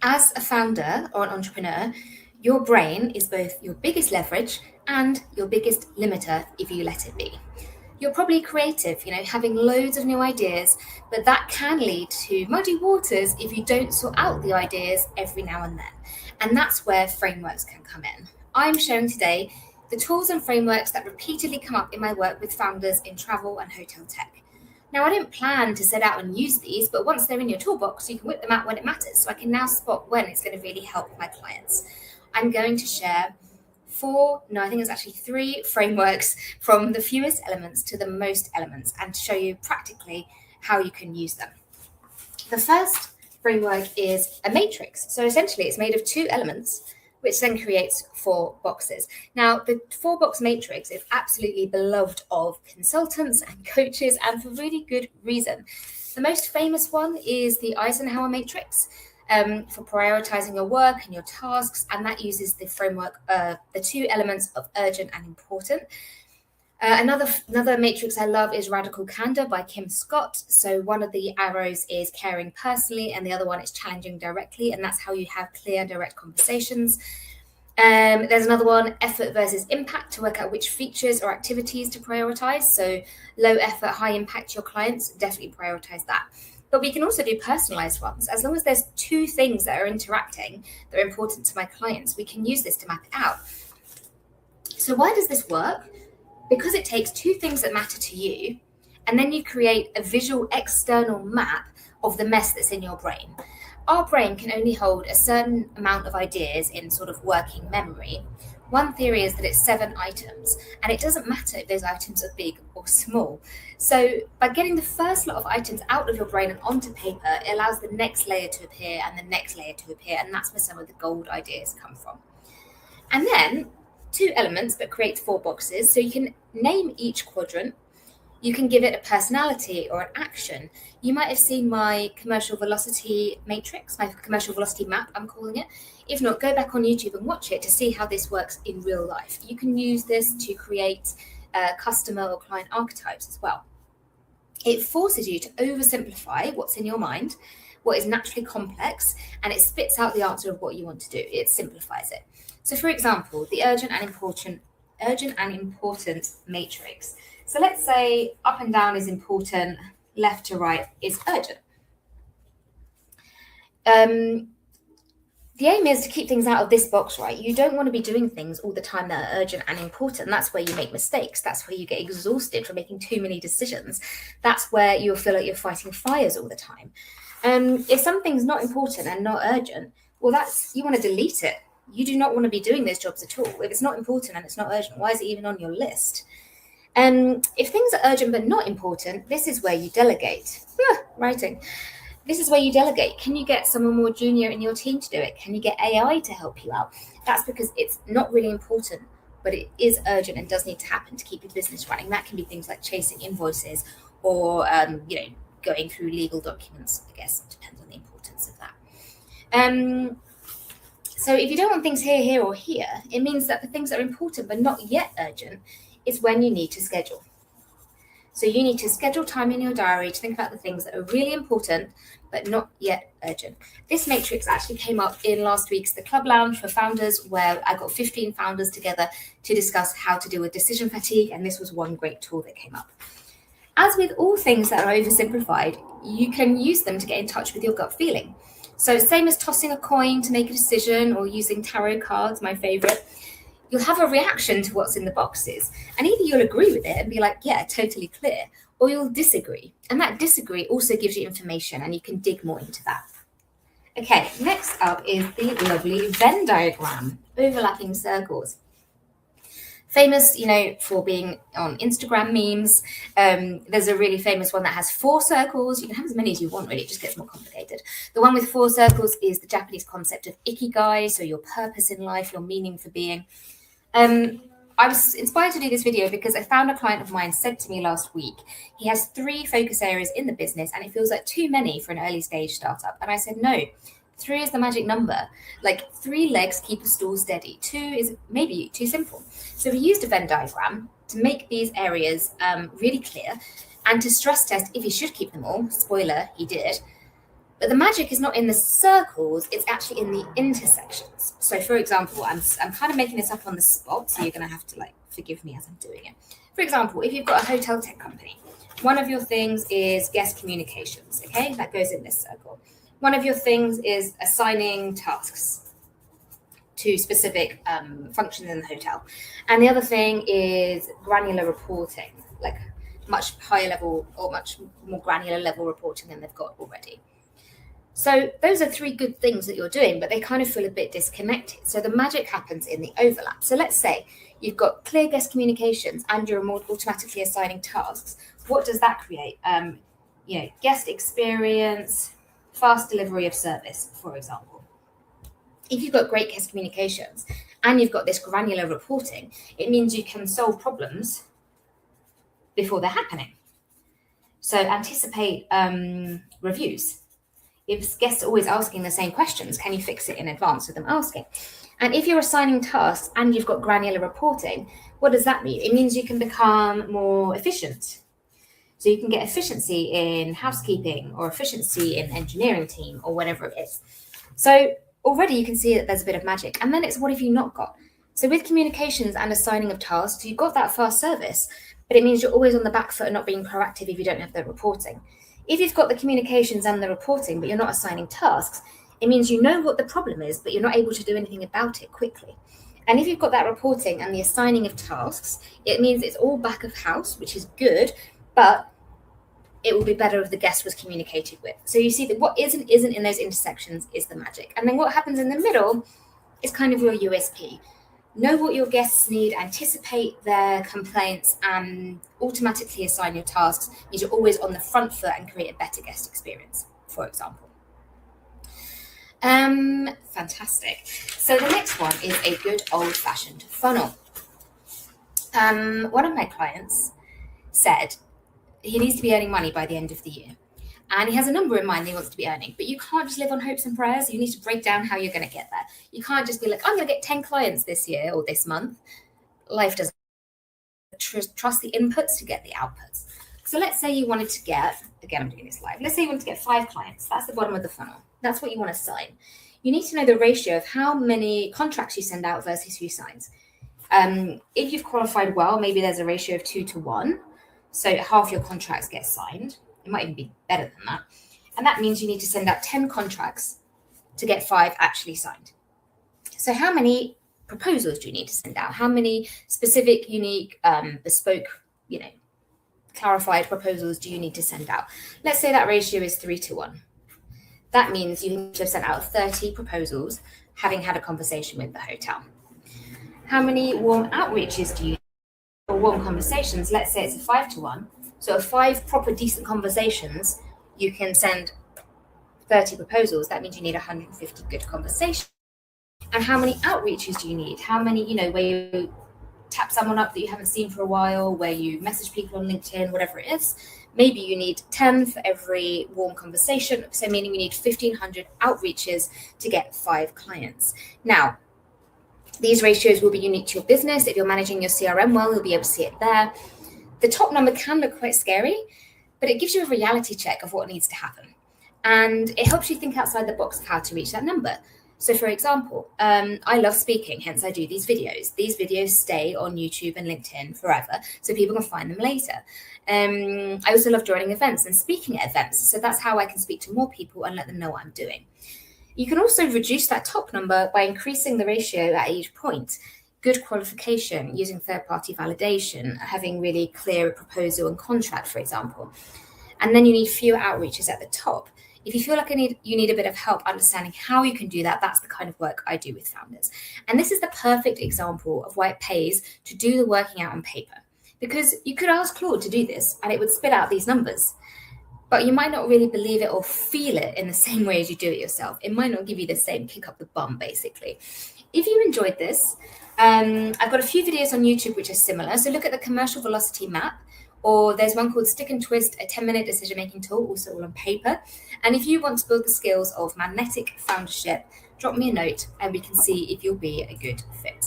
As a founder or an entrepreneur, your brain is both your biggest leverage and your biggest limiter if you let it be. You're probably creative, having loads of new ideas, but that can lead to muddy waters if you don't sort out the ideas every now and then. And that's where frameworks can come in. I'm sharing today the tools and frameworks that repeatedly come up in my work with founders in travel and hotel tech. Now, I didn't plan to set out and use these, but once they're in your toolbox, you can whip them out when it matters. So I can now spot when it's going to really help my clients. I'm going to share I think it's actually 3 frameworks from the fewest elements to the most elements and show you practically how you can use them. The first framework is a matrix. So essentially it's made of 2 elements, which then creates 4 boxes. Now, the 4-box matrix is absolutely beloved of consultants and coaches, and for really good reason. The most famous one is the Eisenhower matrix. For prioritizing your work and your tasks, and that uses the framework, the 2 elements of urgent and important. Another matrix I love is Radical Candor by Kim Scott. So one of the arrows is caring personally, and the other one is challenging directly, and that's how you have clear, direct conversations. There's another one, effort versus impact, to work out which features or activities to prioritize. So low effort, high impact to your clients, definitely prioritize that. But we can also do personalized ones. As long as there's 2 things that are interacting that are important to my clients, we can use this to map it out. So why does this work? Because it takes 2 things that matter to you, and then you create a visual external map of the mess that's in your brain. Our brain can only hold a certain amount of ideas in sort of working memory. One theory is that it's 7 items, and it doesn't matter if those items are big or small. So by getting the first lot of items out of your brain and onto paper, it allows the next layer to appear and the next layer to appear, and that's where some of the gold ideas come from. And then 2 elements that create 4 boxes, so you can name each quadrant. You can give it a personality or an action. You might have seen my commercial velocity matrix, my commercial velocity map, I'm calling it. If not, go back on YouTube and watch it to see how this works in real life. You can use this to create customer or client archetypes as well. It forces you to oversimplify what's in your mind, what is naturally complex, and it spits out the answer of what you want to do. It simplifies it. So for example, the urgent and important matrix. So let's say up and down is important, left to right is urgent. The aim is to keep things out of this box, right? You don't want to be doing things all the time that are urgent and important. That's where you make mistakes. That's where you get exhausted from making too many decisions. That's where you'll feel like you're fighting fires all the time. If something's not important and not urgent, well, you want to delete it. You do not want to be doing those jobs at all. If it's not important and it's not urgent, why is it even on your list? If things are urgent but not important, this is where you delegate. Writing. This is where you delegate. Can you get someone more junior in your team to do it? Can you get AI to help you out? That's because it's not really important, but it is urgent and does need to happen to keep your business running. That can be things like chasing invoices or, going through legal documents. I guess it depends on the importance of that. So if you don't want things here, or here, it means that the things that are important but not yet urgent is when you need to schedule. So you need to schedule time in your diary to think about the things that are really important but not yet urgent. This matrix actually came up in last week's The Club Lounge for Founders, where I got 15 founders together to discuss how to deal with decision fatigue, and this was one great tool that came up. As with all things that are oversimplified, you can use them to get in touch with your gut feeling. So same as tossing a coin to make a decision or using tarot cards, my favorite, you'll have a reaction to what's in the boxes. And either you'll agree with it and be like, yeah, totally clear, or you'll disagree. And that disagree also gives you information and you can dig more into that. Okay, next up is the lovely Venn diagram, overlapping circles. Famous, for being on Instagram memes. There's a really famous one that has 4 circles. You can have as many as you want, really. It just gets more complicated. The one with 4 circles is the Japanese concept of ikigai, so your purpose in life, your meaning for being. I was inspired to do this video because I found a client of mine said to me last week, he has 3 focus areas in the business and it feels like too many for an early stage startup. And I said, no, 3 is the magic number. Like 3 legs keep a stool steady. 2 is maybe too simple. So we used a Venn diagram to make these areas really clear and to stress test if he should keep them all. Spoiler, he did. But the magic is not in the circles, it's actually in the intersections. So for example, I'm kind of making this up on the spot, so you're going to have to forgive me as I'm doing it. For example, if you've got a hotel tech company, one of your things is guest communications, okay? That goes in this circle. One of your things is assigning tasks to specific functions in the hotel. And the other thing is granular reporting, like much higher level or much more granular level reporting than they've got already. So those are three good things that you're doing, but they kind of feel a bit disconnected. So the magic happens in the overlap. So let's say you've got clear guest communications and you're automatically assigning tasks. What does that create? Guest experience, fast delivery of service, for example. If you've got great guest communications and you've got this granular reporting, it means you can solve problems before they're happening. So anticipate reviews. If guests are always asking the same questions, can you fix it in advance with them asking? And if you're assigning tasks and you've got granular reporting, what does that mean? It means you can become more efficient. So you can get efficiency in housekeeping or efficiency in engineering team or whatever it is. So already you can see that there's a bit of magic. And then it's what have you not got? So with communications and assigning of tasks, you've got that fast service, but it means you're always on the back foot and not being proactive if you don't have the reporting. If you've got the communications and the reporting, but you're not assigning tasks, it means you know what the problem is, but you're not able to do anything about it quickly. And if you've got that reporting and the assigning of tasks, it means it's all back of house, which is good, but it will be better if the guest was communicated with. So you see that what isn't in those intersections is the magic. And then what happens in the middle is kind of your USP. Know what your guests need, anticipate their complaints, and automatically assign your tasks means you're always on the front foot and create a better guest experience, for example. Fantastic. So the next one is a good old-fashioned funnel. One of my clients said he needs to be earning money by the end of the year. And he has a number in mind that he wants to be earning, but you can't just live on hopes and prayers. You need to break down how you're going to get there. You can't just be like, I'm going to get 10 clients this year or this month. Life doesn't trust the inputs to get the outputs. So let's say you wanted to get, again, I'm doing this live. Let's say you wanted to get 5 clients. That's the bottom of the funnel. That's what you want to sign. You need to know the ratio of how many contracts you send out versus who signs. If you've qualified well, maybe there's a ratio of 2 to 1. So half your contracts get signed. It might even be better than that. And that means you need to send out 10 contracts to get 5 actually signed. So how many proposals do you need to send out? How many specific, unique, bespoke, clarified proposals do you need to send out? Let's say that ratio is 3 to 1. That means you need to have sent out 30 proposals, having had a conversation with the hotel. How many warm outreaches do you need? Or warm conversations? Let's say it's a 5 to 1. So of 5 proper decent conversations, you can send 30 proposals. That means you need 150 good conversations. And how many outreaches do you need? How many, where you tap someone up that you haven't seen for a while, where you message people on LinkedIn, whatever it is. Maybe you need 10 for every warm conversation. So meaning you need 1,500 outreaches to get 5 clients. Now, these ratios will be unique to your business. If you're managing your CRM well, you'll be able to see it there. The top number can look quite scary, but it gives you a reality check of what needs to happen. And it helps you think outside the box of how to reach that number. So for example, I love speaking, hence I do these videos. These videos stay on YouTube and LinkedIn forever, so people can find them later. I also love joining events and speaking at events. So that's how I can speak to more people and let them know what I'm doing. You can also reduce that top number by increasing the ratio at each point. Good qualification, using third-party validation, having really clear proposal and contract, for example. And then you need fewer outreaches at the top. If you feel like you need a bit of help understanding how you can do that, that's the kind of work I do with founders. And this is the perfect example of why it pays to do the working out on paper. Because you could ask Claude to do this and it would spit out these numbers. But you might not really believe it or feel it in the same way as you do it yourself. It might not give you the same kick up the bum, basically. If you enjoyed this, I've got a few videos on YouTube which are similar. So look at the commercial velocity map, or there's one called Stick and Twist, a 10-minute decision-making tool, also all on paper. And if you want to build the skills of magnetic foundership, drop me a note and we can see if you'll be a good fit.